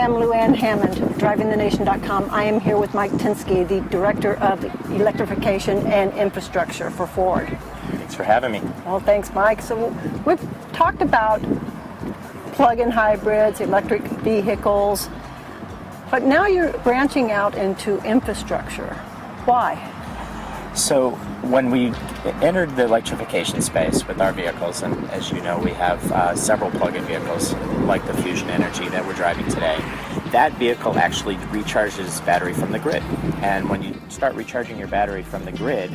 I'm Lou Ann Hammond, DrivingTheNation.com. I am here with Mike Tinsky, the Director of Electrification and Infrastructure for Ford. Thanks for having me. Well, thanks, Mike. So we've talked about plug-in hybrids, electric vehicles, but now you're branching out into infrastructure. Why? So when we entered the electrification space with our vehicles, and as you know, we have several plug-in vehicles like the Fusion Energy that we're driving today. That vehicle actually recharges battery from the grid. And when you start recharging your battery from the grid,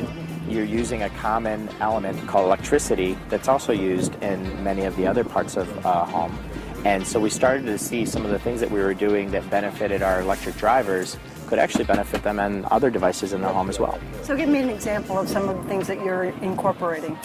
you're using a common element called electricity that's also used in many of the other parts of home. And so we started to see some of the things that we were doing that benefited our electric drivers could actually benefit them and other devices in their home as well. So give me an example of some of the things that you're incorporating.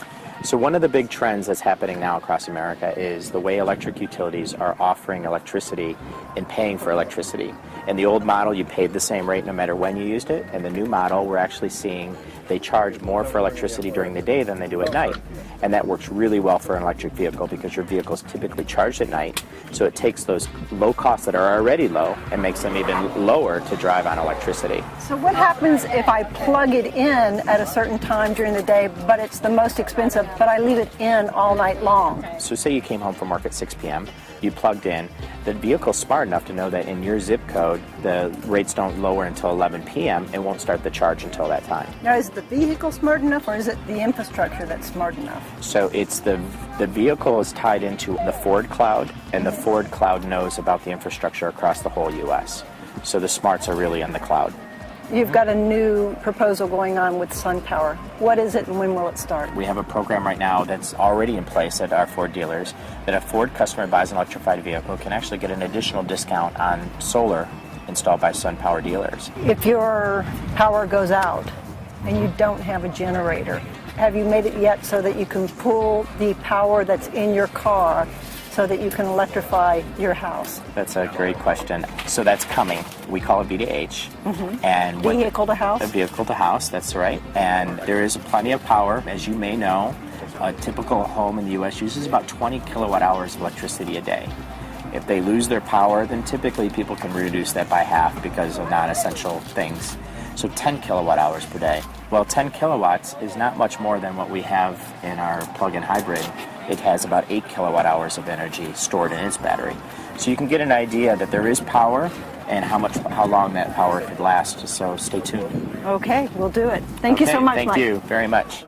So one of the big trends that's happening now across America is the way electric utilities are offering electricity and paying for electricity. In the old model, you paid the same rate no matter when you used it. In the new model, we're actually seeing they charge more for electricity during the day than they do at night. And that works really well for an electric vehicle because your vehicle is typically charged at night. So it takes those low costs that are already low and makes them even lower to drive on electricity. So what happens if I plug it in at a certain time during the day, but it's the most expensive, but I leave it in all night long? So say you came home from work at 6 p.m., you plugged in, the vehicle's smart enough to know that in your zip code, the rates don't lower until 11 p.m. and won't start the charge until that time. Now, is the vehicle smart enough, or is it the infrastructure that's smart enough? So it's the vehicle is tied into the Ford cloud, and the Ford cloud knows about the infrastructure across the whole U.S. So the smarts are really on the cloud. You've got a new proposal going on with SunPower. What is it and when will it start? We have a program right now that's already in place at our Ford dealers that a Ford customer buys an electrified vehicle can actually get an additional discount on solar installed by SunPower dealers. If your power goes out and you don't have a generator, have you made it yet so that you can pull the power that's in your car so that you can electrify your house? That's a great question. So that's coming. We call it V2H. Mm-hmm. And vehicle to house? A vehicle to house, that's right. And there is plenty of power. As you may know, a typical home in the U.S. uses about 20 kilowatt hours of electricity a day. If they lose their power, then typically people can reduce that by half because of non-essential things. So 10 kilowatt hours per day. Well, 10 kilowatts is not much more than what we have in our plug-in hybrid. It has about 8 kilowatt hours of energy stored in its battery. So you can get an idea that there is power and how long that power could last. So stay tuned. Okay, we'll do it. Thank you so much, Mike. Thank you very much.